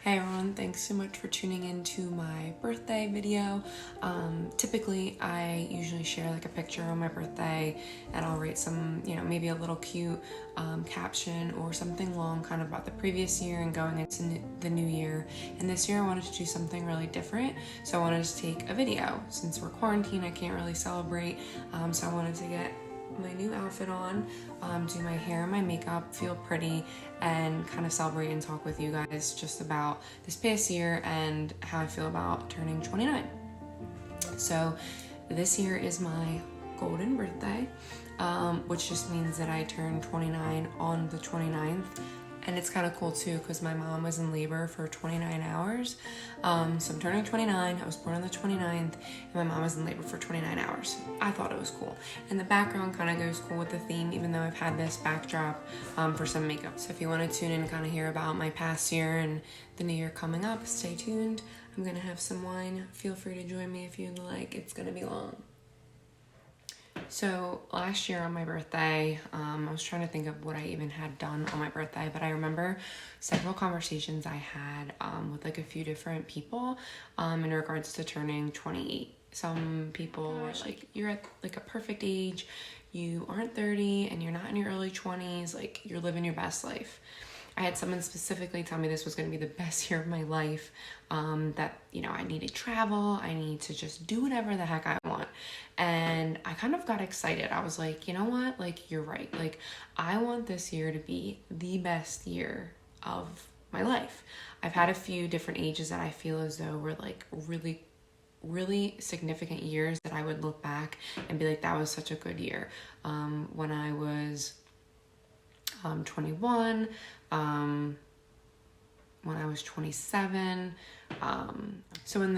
Hey everyone, thanks so much for tuning in to my birthday video. Typically I usually share like a picture on my birthday and I'll write some, maybe a little cute caption or something long kind of about the previous year and going into the new year. And this year I wanted to do something really different. So I wanted to take a video. Since we're quarantined, I can't really celebrate. So I wanted to get my new outfit on, do my hair and my makeup, feel pretty, and kind of celebrate and talk with you guys just about this past year and how I feel about turning 29. So this year is my golden birthday, which just means that I turned 29 on the 29th. And it's kind of cool too because my mom was in labor for 29 hours. So I'm turning 29. I was born on the 29th and my mom was in labor for 29 hours. I thought it was cool. And the background kind of goes cool with the theme, even though I've had this backdrop for some makeup. So if you want to tune in and kind of hear about my past year and the new year coming up, stay tuned. I'm going to have some wine. Feel free to join me if you'd like. It's going to be long. So last year on my birthday, I was trying to think of what I even had done on my birthday, but I remember several conversations I had with like a few different people in regards to turning 28. Some people were like, you're at like a perfect age, you aren't 30 and you're not in your early 20s, like you're living your best life. I had someone specifically tell me this was going to be the best year of my life, that, I need to travel, I need to just do whatever the heck I want. And I kind of got excited. I was like, you know what? Like, you're right. Like, I want this year to be the best year of my life. I've had a few different ages that I feel as though were like really, really significant years that I would look back and be like, that was such a good year. When I was 21, when I was 27. So when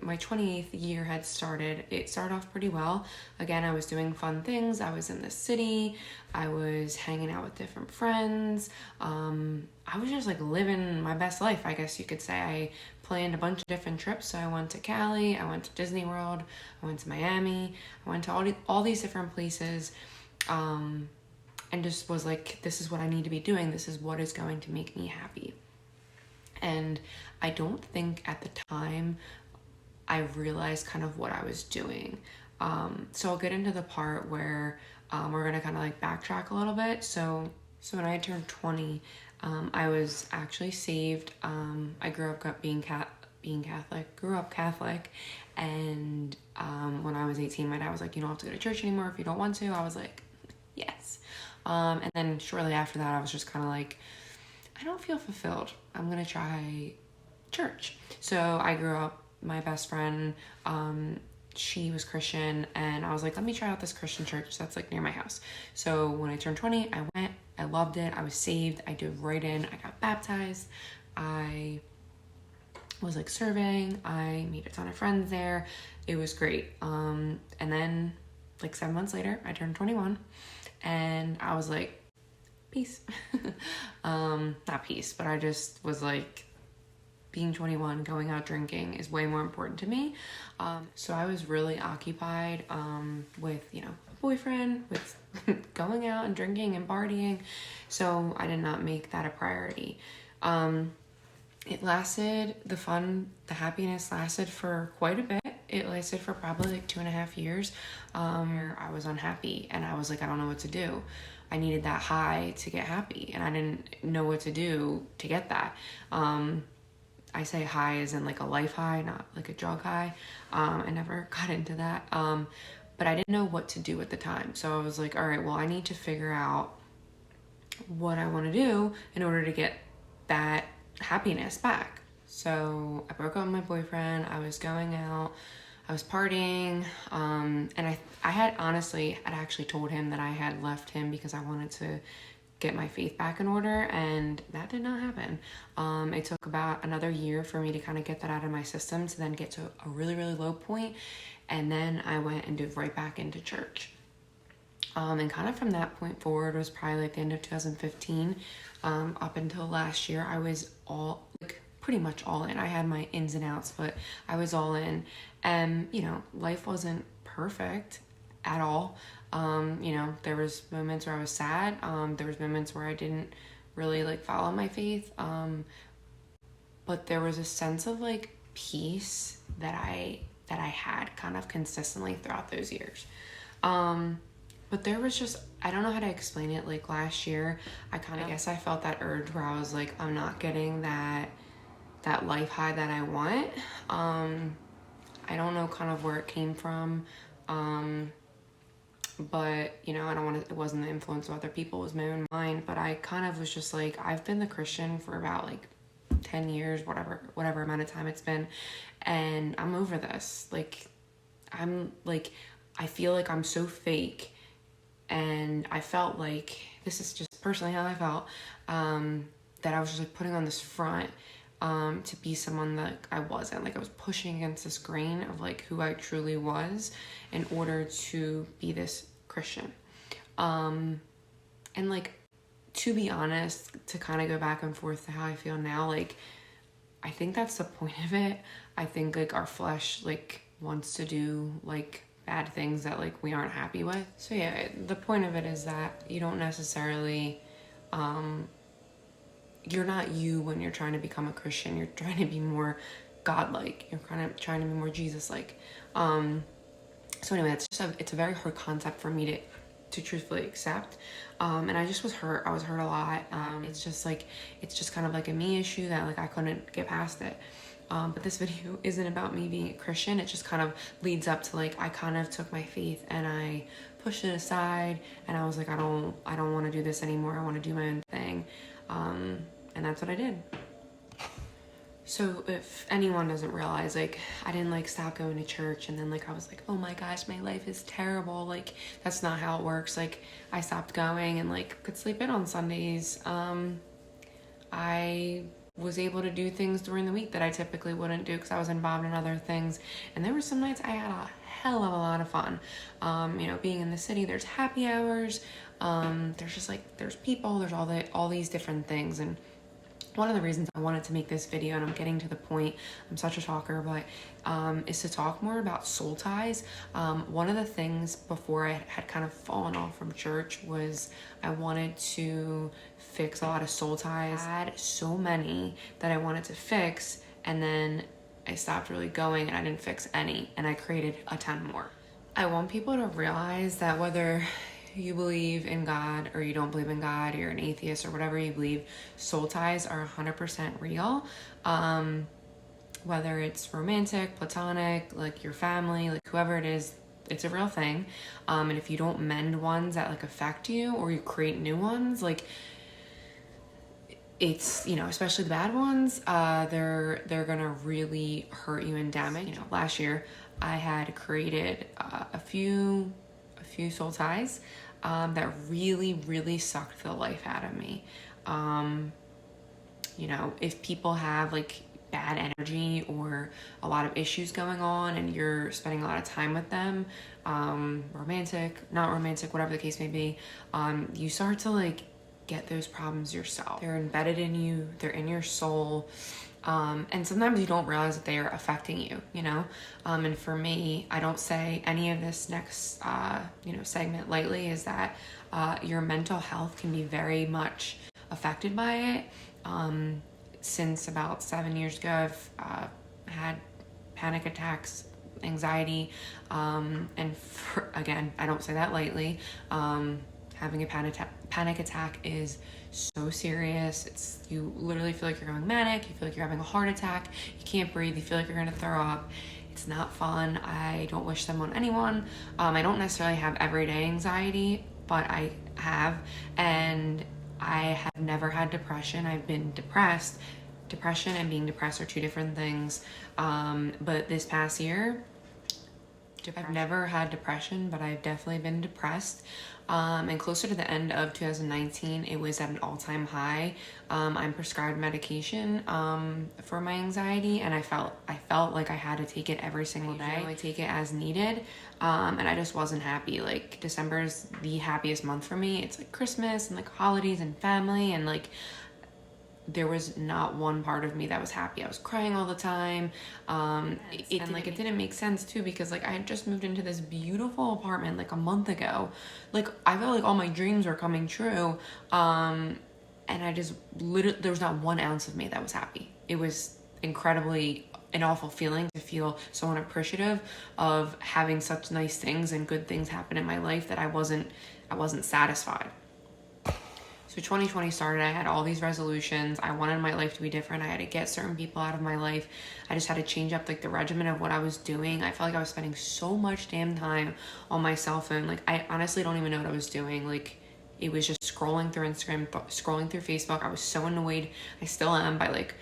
my 28th year had started, it started off pretty well. Again, I was doing fun things. I was in the city. I was hanging out with different friends. I was just like living my best life, I guess you could say. I planned a bunch of different trips. So I went to Cali, I went to Disney World, I went to Miami, I went to all these different places. And just was like, this is what I need to be doing. This is what is going to make me happy. And I don't think at the time I realized kind of what I was doing. So I'll get into the part where we're gonna kind of like backtrack a little bit. So when I turned 20, I was actually saved. I grew up being Catholic, and when I was 18, my dad was like, you don't have to go to church anymore if you don't want to. I was like, yes. And then shortly after that, I was just kind of like, I don't feel fulfilled. I'm going to try church. So I grew up, my best friend, she was Christian, and I was like, let me try out this Christian church that's like near my house. So when I turned 20, I went, I loved it. I was saved. I dove right in. I got baptized. I was like serving. I made a ton of friends there. It was great. And then like 7 months later, I turned 21. And I was like, peace. Not peace, but I just was like, being 21, going out drinking is way more important to me. So I was really occupied with, a boyfriend, with going out and drinking and partying. So I did not make that a priority. It lasted, the happiness lasted for quite a bit. It lasted for probably like 2.5 years. I was unhappy and I was like, I don't know what to do. I needed that high to get happy and I didn't know what to do to get that. I say high as in like a life high, not like a drug high. I never got into that. But I didn't know what to do at the time. So I was like, all right, well, I need to figure out what I want to do in order to get that happiness back. So I broke up with my boyfriend. I was going out. I was partying. And I had actually told him that I had left him because I wanted to get my faith back in order, and that did not happen. It took about another year for me to kind of get that out of my system to then get to a really, really low point. And then I went and dove right back into church. And kind of from that point forward was probably like the end of 2015, up until last year, I was pretty much all in. I had my ins and outs, but I was all in. And, life wasn't perfect at all. There was moments where I was sad. There was moments where I didn't really follow my faith. but there was a sense of like peace that I had kind of consistently throughout those years. But there was just, I don't know how to explain it. Like last year, I guess I felt that urge where I was like, I'm not getting that life high that I want. I don't know kind of where it came from. But I don't want to, it wasn't the influence of other people, it was my own mind. But I kind of was just like, I've been the Christian for about like 10 years, whatever amount of time it's been. And I'm over this. Like, I feel like I'm so fake. And I felt like, this is just personally how I felt, that I was just like putting on this front to be someone that I wasn't. Like I was pushing against this grain of like who I truly was in order to be this Christian. And like, to be honest, to kind of go back and forth to how I feel now, like I think that's the point of it. I think like our flesh like wants to do like bad things that like we aren't happy with. So yeah, the point of it is that you don't necessarily you're not you when you're trying to become a Christian. You're trying to be more godlike. You're kind of trying to be more Jesus-like. So anyway, it's a very hard concept for me to truthfully accept. And I just was hurt. I was hurt a lot. It's just kind of like a me issue that like I couldn't get past it. But this video isn't about me being a Christian. It just kind of leads up to like, I kind of took my faith and I pushed it aside and I was like, I don't want to do this anymore. I want to do my own thing. And that's what I did. So if anyone doesn't realize, like, I didn't like stop going to church and then like I was like, oh my gosh, my life is terrible. Like, that's not how it works. Like, I stopped going and like could sleep in on Sundays. I was able to do things during the week that I typically wouldn't do because I was involved in other things. And there were some nights I had a hell of a lot of fun. Being in the city, there's happy hours. There's just like, there's people, there's all these different things. And one of the reasons I wanted to make this video, and I'm getting to the point, I'm such a talker, but is to talk more about soul ties. One of the things before I had kind of fallen off from church was I wanted to fix a lot of soul ties. I had so many that I wanted to fix, and then I stopped really going and I didn't fix any, and I created a ton more. I want people to realize that whether you believe in God or you don't believe in God, you're an atheist or whatever you believe, soul ties are 100% real. Whether it's romantic, platonic, like your family, like whoever it is, it's a real thing. And if you don't mend ones that like affect you or you create new ones, like it's, especially the bad ones, they're gonna really hurt you and damage. Last year I had created a few soul ties that really, really sucked the life out of me. If people have like bad energy or a lot of issues going on and you're spending a lot of time with them, romantic, not romantic, whatever the case may be, you start to like get those problems yourself. They're embedded in you, they're in your soul. And sometimes you don't realize that they are affecting you, and for me, I don't say any of this next, segment lightly, is that, your mental health can be very much affected by it. Since about 7 years ago, I've, had panic attacks, anxiety, and again, I don't say that lightly. Having a panic attack is so serious. You literally feel like you're going manic. You feel like you're having a heart attack. You can't breathe. You feel like you're gonna throw up. It's not fun. I don't wish them on anyone. I don't necessarily have everyday anxiety, but I have, and I have never had depression. I've been depressed. Depression and being depressed are two different things. But this past year, I've never had depression, but I've definitely been depressed. And closer to the end of 2019, it was at an all-time high. I'm prescribed medication for my anxiety, and I felt like I had to take it every single day. I take it as needed, and I just wasn't happy. Like, December is the happiest month for me. It's like Christmas and like holidays and family, and like there was not one part of me that was happy. I was crying all the time. It didn't make sense too, because like I had just moved into this beautiful apartment like a month ago. Like, I felt like all my dreams were coming true. And I just literally, there was not 1 ounce of me that was happy. it was incredibly an awful feeling to feel so unappreciative of having such nice things and good things happen in my life that I wasn't satisfied. So 2020 started, I had all these resolutions. I wanted my life to be different. I had to get certain people out of my life. I just had to change up like the regimen of what I was doing. I felt like I was spending so much damn time on my cell phone. Like I honestly don't even know what I was doing. Like it was just scrolling through Instagram, scrolling through Facebook. I was so annoyed. I still am by like,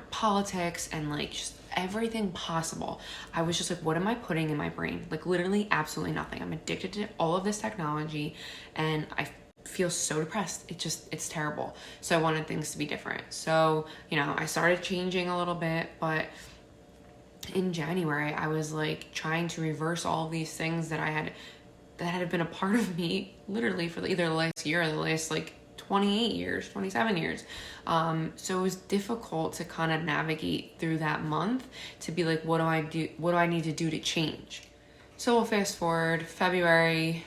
politics and like just everything possible. I was just like, what am I putting in my brain? Like literally absolutely nothing. I'm addicted to all of this technology and I feel so depressed. It's terrible. So I wanted things to be different. So, I started changing a little bit, but in January, I was like trying to reverse all of these things that had been a part of me literally for either the last year or the last like 28 years, 27 years. So it was difficult to kind of navigate through that month to be like, what do I do? What do I need to do to change? So we'll fast forward February.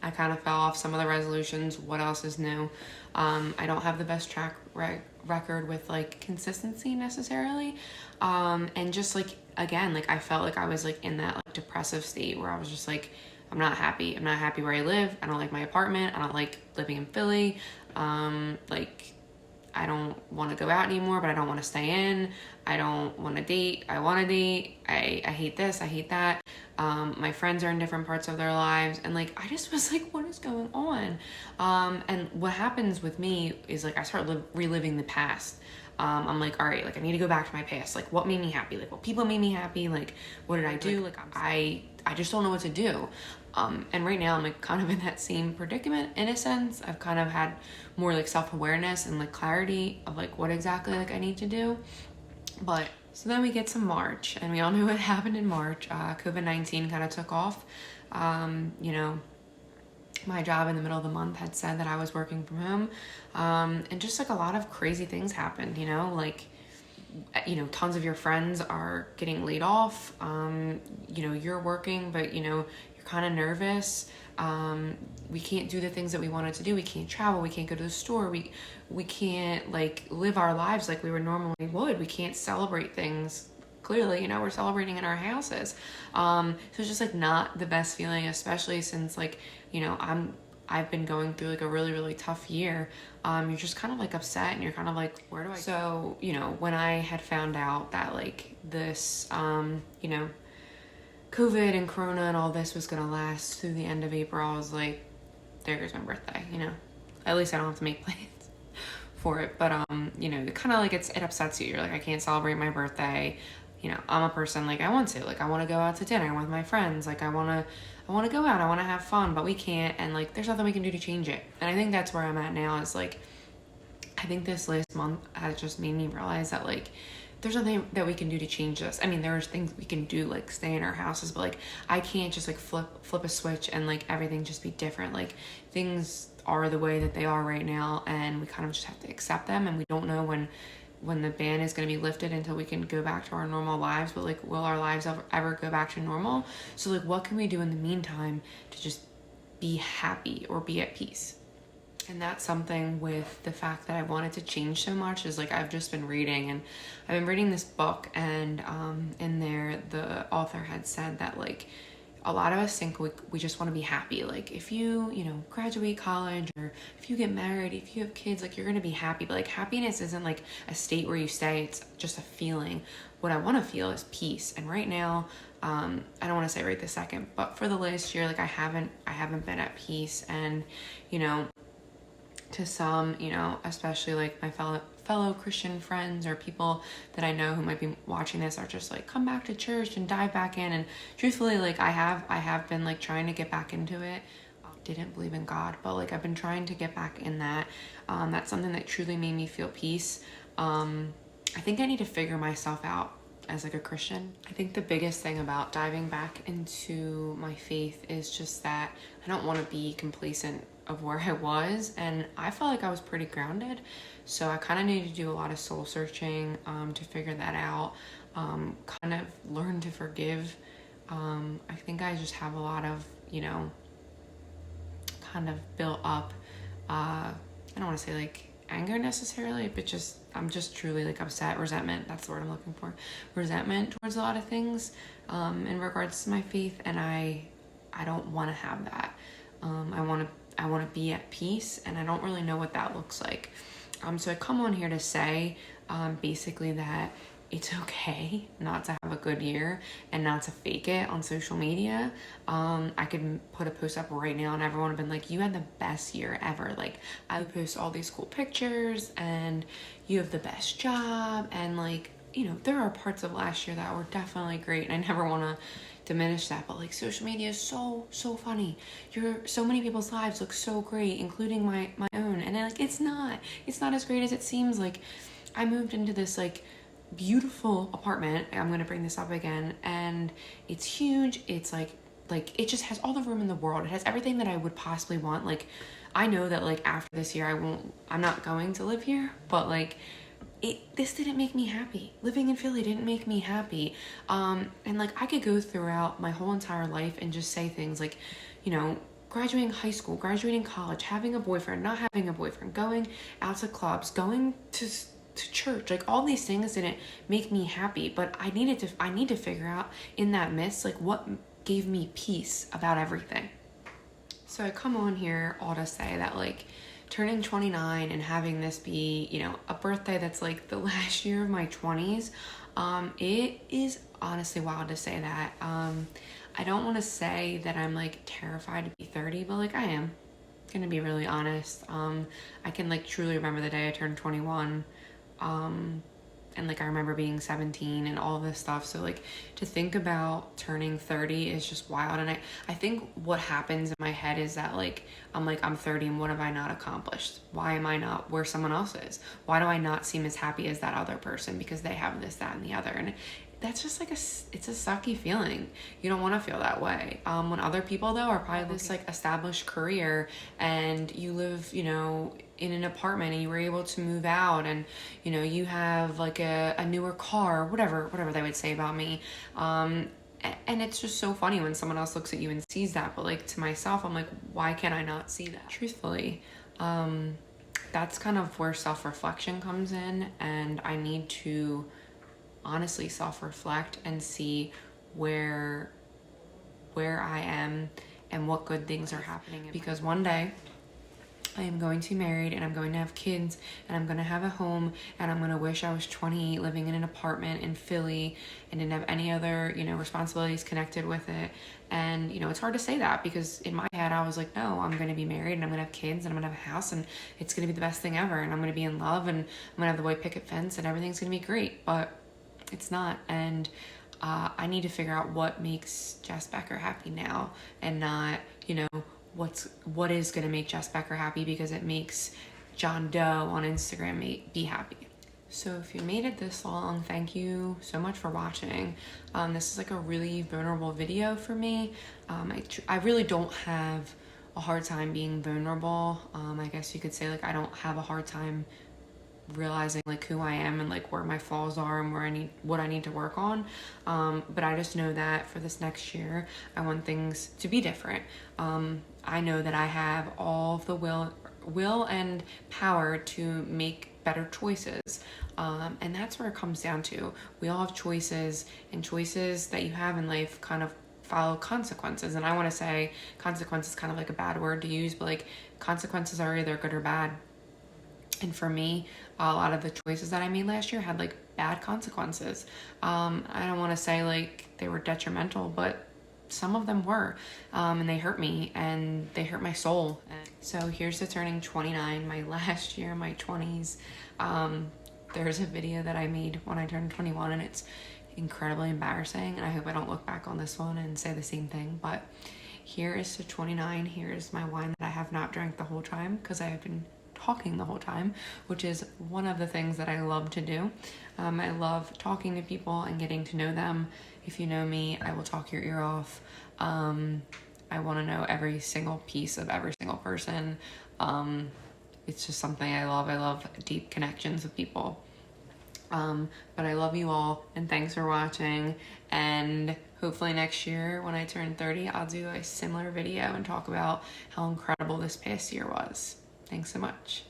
I kind of fell off some of the resolutions. What else is new? I don't have the best track record with like consistency necessarily. And just like, again, like I felt like I was like in that like depressive state where I was just like, I'm not happy. I'm not happy where I live. I don't like my apartment. I don't like living in Philly. Like I don't want to go out anymore, but I don't want to stay in. I don't want to date. I want to date. I hate this. I hate that. My friends are in different parts of their lives. And like, I just was like, what is going on? And what happens with me is like, I start reliving the past. I'm like, all right, like I need to go back to my past. Like what made me happy? Like what people made me happy? Like, what did I do? Like I just don't know what to do. And right now I'm like kind of in that same predicament in a sense. I've kind of had more like self-awareness and like clarity of like what exactly like I need to do. But so then we get to March and we all knew what happened in March. COVID-19 kind of took off. My job in the middle of the month had said that I was working from home. And just like a lot of crazy things happened, like, tons of your friends are getting laid off. You're working, but you're kind of nervous. We can't do the things that we wanted to do. We can't travel. We can't go to the store. We can't like live our lives like we would normally would. We can't celebrate things. Clearly, we're celebrating in our houses. So it's just like not the best feeling, especially since like, I've been going through like a really, really tough year. You're just kind of like upset and you're kind of like, where do I go? So, when I had found out that like this, COVID and Corona and all this was going to last through the end of April, I was like, there goes my birthday, at least I don't have to make plans for it. But, it kind of like, it upsets you. You're like, I can't celebrate my birthday. I'm a person like I want to go out to dinner with my friends. Like I want to go out. I want to have fun, but we can't. And like, there's nothing we can do to change it. And I think that's where I'm at now is like, I think this last month has just made me realize that like, there's nothing that we can do to change this. I mean, there's things we can do, like stay in our houses, but like, I can't just like flip a switch and like everything just be different. Like things are the way that they are right now. And we kind of just have to accept them. And we don't know when the ban is going to be lifted until we can go back to our normal lives. But like, will our lives ever go back to normal? So like, what can we do in the meantime to just be happy or be at peace? And that's something with the fact that I wanted to change so much is like, I've just been reading and I've been reading this book and in there, the author had said that like, a lot of us think we just want to be happy. Like if you, graduate college or if you get married, if you have kids, like you're going to be happy. But like happiness isn't like a state where you stay. It's just a feeling. What I want to feel is peace. And right now, I don't want to say right this second, but for the last year, like I haven't been at peace. And, to some, especially like my fellow Christian friends or people that I know who might be watching this are just like, come back to church and dive back in. And truthfully, like I have been like trying to get back into it. Didn't believe in God, but like I've been trying to get back in that. That's something that truly made me feel peace. I think I need to figure myself out as like a Christian. I think the biggest thing about diving back into my faith is just that I don't want to be complacent of where I was, and I felt like I was pretty grounded, so I kind of needed to do a lot of soul searching to figure that out, kind of learn to forgive. I think I just have a lot of kind of built up, I don't want to say like anger necessarily, but just, I'm just truly like upset, resentment, that's the word I'm looking for, resentment towards a lot of things in regards to my faith, and I don't want to have that. I want to be at peace, and I don't really know what that looks like. So I come on here to say basically that it's okay not to have a good year and not to fake it on social media. I could put a post up right now and everyone would have been like, you had the best year ever. Like, I post all these cool pictures and you have the best job, and like, you know, there are parts of last year that were definitely great, and I never want to diminish that, but like, social media is so funny. So many people's lives look so great, including my own, and then like, it's not as great as it seems. Like, I moved into this like beautiful apartment, I'm gonna bring this up again, and it's huge. It's like it just has all the room in the world. It has everything that I would possibly want. Like, I know that like after this year I'm not going to live here, but like, this didn't make me happy. Living in Philly didn't make me happy. And like, I could go throughout my whole entire life and just say things like, you know, graduating high school, graduating college, having a boyfriend, not having a boyfriend, going out to clubs, going to church, like all these things didn't make me happy, but I need to figure out in that midst, like, what gave me peace about everything. So I come on here all to say that like, turning 29 and having this be, you know, a birthday that's like the last year of my 20s, it is honestly wild to say that. I don't want to say that I'm like terrified to be 30, but like, I am gonna be really honest. I can like truly remember the day I turned 21, and like, I remember being 17 and all this stuff. So like, to think about turning 30 is just wild. And I think what happens in my head is that like, I'm 30 and what have I not accomplished? Why am I not where someone else is? Why do I not seem as happy as that other person because they have this, that, and the other? And that's just like it's a sucky feeling. You don't want to feel that way. When other people though are probably this like established career, and you live, you know, in an apartment, and you were able to move out, and you know, you have like a newer car, whatever they would say about me. And it's just so funny when someone else looks at you and sees that, but like, to myself, I'm like, why can't I not see that? Truthfully, that's kind of where self-reflection comes in, and I need to honestly self-reflect and see where I am and what good things are happening. Because one day I am going to be married, and I'm going to have kids, and I'm going to have a home, and I'm going to wish I was 28 living in an apartment in Philly and didn't have any other, you know, responsibilities connected with it. And, you know, it's hard to say that because in my head I was like, no, I'm going to be married and I'm going to have kids and I'm going to have a house and it's going to be the best thing ever, and I'm going to be in love and I'm going to have the white picket fence and everything's going to be great. But it's not. And I need to figure out what makes Jess Becker happy now, and not, you know, what is going to make Jess Becker happy because it makes John Doe on Instagram be happy. So if you made it this long, thank you so much for watching. This is like a really vulnerable video for me. I really don't have a hard time being vulnerable. I guess you could say like, I don't have a hard time realizing like who I am and like where my flaws are and what I need to work on. But I just know that for this next year, I want things to be different. I know that I have all the will and power to make better choices. And that's where it comes down to. We all have choices, and choices that you have in life kind of follow consequences. And I want to say consequence is kind of like a bad word to use, but like, consequences are either good or bad. And for me, a lot of the choices that I made last year had like bad consequences. I don't want to say like they were detrimental, but some of them were, and they hurt me and they hurt my soul. So here's to turning 29, my last year, my 20s. There's a video that I made when I turned 21 and it's incredibly embarrassing, and I hope I don't look back on this one and say the same thing, but here is to 29. Here's my wine that I have not drank the whole time because I have been talking the whole time, which is one of the things that I love to do. I love talking to people and getting to know them. If you know me, I will talk your ear off. I want to know every single piece of every single person. It's just something I love. I love deep connections with people. But I love you all, and thanks for watching. And hopefully next year when I turn 30, I'll do a similar video and talk about how incredible this past year was. Thanks so much.